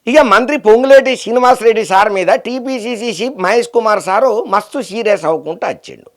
ఇక మంత్రి పొంగులేటి శ్రీనివాసరెడ్డి సార్ మీద TPCC chief Mahesh Kumar sir మస్తు సీరియస్ అవ్వకుండా వచ్చిండు.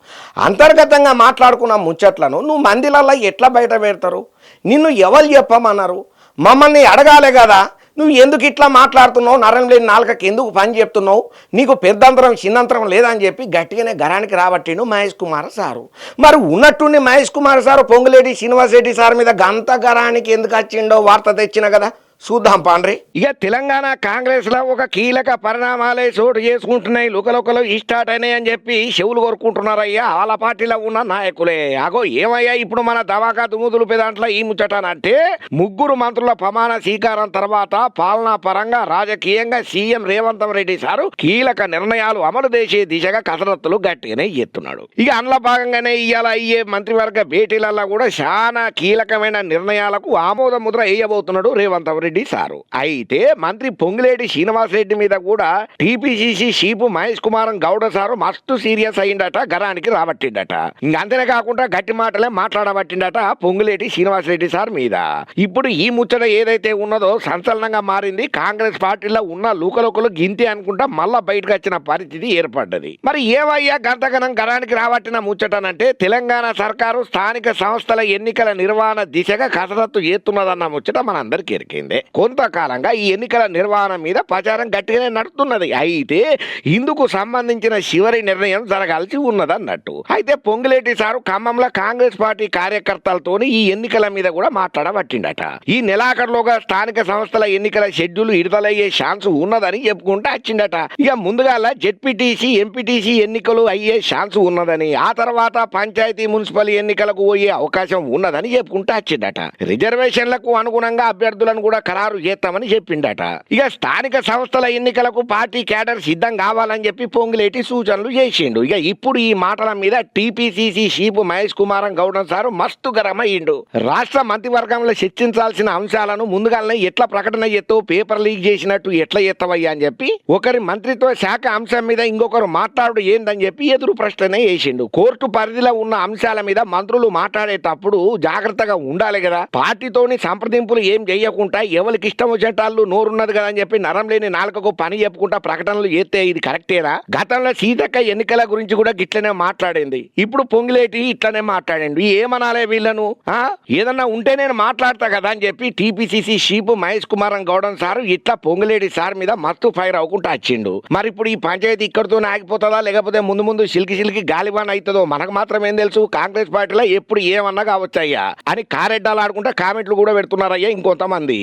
అంతర్గతంగా మాట్లాడుకున్న ముచ్చట్లను నువ్వు మందిలల్లో ఎట్లా బయట పెడతారు? నిన్ను ఎవరు చెప్పమన్నారు? మమ్మల్ని అడగాలే కదా, నువ్వు ఎందుకు ఇట్లా మాట్లాడుతున్నావు, నరం లేని నాలుకకి ఎందుకు పని చెప్తున్నావు, నీకు పెద్దంతరం చిన్నంతరం లేదని చెప్పి గట్టిగానే గరానికి రాబట్టిండు మహేష్ కుమార్ సారు. మరి ఉన్నట్టుండి మహేష్ కుమార్ సారు పొంగులేటి శ్రీనివాసరెడ్డి సార్ మీద గంత గరానికి ఎందుకు వచ్చిండో వార్త తెచ్చిన కదా, చూద్దాం పాండ్రి. ఇక తెలంగాణ కాంగ్రెస్ లో ఒక కీలక పరిణామాలే చోటు చేసుకుంటున్నాయి. లుకలుకలు స్టార్ట్ అయినాయి అని చెప్పి చెవులు కోరుకుంటున్నారయ్యా వాళ్ళ పార్టీలో ఉన్న నాయకులే. అగో ఏమయ్యా ఇప్పుడు మన దవాకా దుమ్ముదులు దాంట్లో ఈ ముచ్చటనంటే ముగ్గురు మంత్రుల ప్రమాణ స్వీకారం తర్వాత పాలనా పరంగా రాజకీయంగా సీఎం రేవంత్ రెడ్డి సారు కీలక నిర్ణయాలు అమలు చేసే దిశగా కసరత్తులు గట్టిగానే ఎత్తున్నాడు. ఇక అందులో భాగంగానే ఇవాళ అయ్యే మంత్రివర్గ భేటీలలో కూడా చాలా కీలకమైన నిర్ణయాలకు ఆమోద ముద్ర వేయబోతున్నాడు రేవంత్ రెడ్డి సారు. అయితే మంత్రి పొంగులేటి శ్రీనివాసరెడ్డి మీద కూడా TPCC chief Mahesh Kumar Goud sir మస్తు సీరియస్ అయిందట, గరానికి రాబట్టిండట. ఇంక అంతేనే కాకుండా గట్టి మాటలే మాట్లాడబట్టిండట పొంగులేటి శ్రీనివాసరెడ్డి సార్ మీద. ఇప్పుడు ఈ ముచ్చట ఏదైతే ఉన్నదో సంచలనంగా మారింది. కాంగ్రెస్ పార్టీలో ఉన్న లూకలోకలు గింతే అనుకుంటా మళ్ళా బయటకు వచ్చిన పరిస్థితి ఏర్పడ్డది. మరి ఏవయ్యా గంతగనం గరానికి రాబట్టిన ముచ్చటనంటే తెలంగాణ సర్కారు స్థానిక సంస్థల ఎన్నికల నిర్వహణ దిశగా కసరత్తు చేస్తున్నదన్న ముచ్చట మనందరికీ ఎరికిందే. కొంతకాలంగా ఈ ఎన్నికల నిర్వహణ మీద ప్రచారం గట్టిగానే నడుస్తున్నది. అయితే ఇందుకు సంబంధించిన చివరి నిర్ణయం జరగాల్సి ఉన్నదన్నట్టు. అయితే పొంగులేటి సారు ఖమ్మంలో కాంగ్రెస్ పార్టీ కార్యకర్తలతోని ఈ ఎన్నికల మీద కూడా మాట్లాడబట్టిండట. ఈ నెలాఖరులోగా స్థానిక సంస్థల ఎన్నికల షెడ్యూల్ విడుదలయ్యే ఛాన్స్ ఉన్నదని చెప్పుకుంటూ వచ్చిండట. ఇక ముందుగా జెడ్పీటీసీ ఎంపీటీసీ ఎన్నికలు అయ్యే ఛాన్స్ ఉన్నదని, ఆ తర్వాత పంచాయతీ మున్సిపల్ ఎన్నికలకు పోయే అవకాశం ఉన్నదని చెప్పుకుంటూ వచ్చిండట. రిజర్వేషన్లకు అనుగుణంగా అభ్యర్థులను కూడా ఖరారు చేస్తామని చెప్పిండట. ఇక స్థానిక సంస్థల ఎన్నికలకు పార్టీ క్యాడర్ సిద్ధం కావాలని చెప్పి పొంగులేటి సూచనలు చేసిండు. ఇక ఇప్పుడు ఈ మాటల మీద TPCC chief Mahesh Kumar Goud sir మస్తు గరమయ్యిండు. రాష్ట్ర మంత్రివర్గంలో చర్చించాల్సిన అంశాలను ముందుగానే ఎట్లా ప్రకటన చేస్తావు, పేపర్ లీక్ చేసినట్టు ఎట్లా చేస్తావయ్యా అని చెప్పి ఒకరి మంత్రిత్వ శాఖ అంశం మీద ఇంకొకరు మాట్లాడు ఏందని చెప్పి ఎదురు ప్రశ్ననే వేసిండు. కోర్టు పరిధిలో ఉన్న అంశాల మీద మంత్రులు మాట్లాడేటప్పుడు జాగ్రత్తగా ఉండాలి కదా, పార్టీతోని సంప్రదింపులు ఏం చేయకుండా ఎవరికి ఇష్టం వచ్చేటాళ్ళు నోరున్నది కదా అని చెప్పి నరం లేని నాలుకకు పని చెప్పుకుంటా ప్రకటనలు చేస్తే ఇది కరెక్టేనా? గతంలో సీతక్క ఎన్నికల గురించి కూడా గిట్లనే మాట్లాడింది. ఇప్పుడు పొంగులేటి ఇట్లనే మాట్లాడండి. ఏమనాలే వీళ్ళను? ఏదన్నా ఉంటే నేను మాట్లాడతా కదా అని చెప్పి TPCC chief Mahesh Kumar Goud sir ఇట్లా పొంగులేటి సార్ మీద మస్తు ఫైర్ అవ్వకుండా వచ్చిండు. మరి ఇప్పుడు ఈ పంచాయతీ ఇక్కడితో ఆగిపోతుందా, లేకపోతే ముందు ముందు సిల్కి గాలిబాన్ అవుతుందో మనకు మాత్రం ఏం తెలుసు. కాంగ్రెస్ పార్టీలో ఎప్పుడు ఏమన్నా కావచ్చయ్యా అని కారెడ్డాలు ఆడుకుంటా కామెంట్లు కూడా పెడుతున్నారయ్యా ఇంకొంతమంది.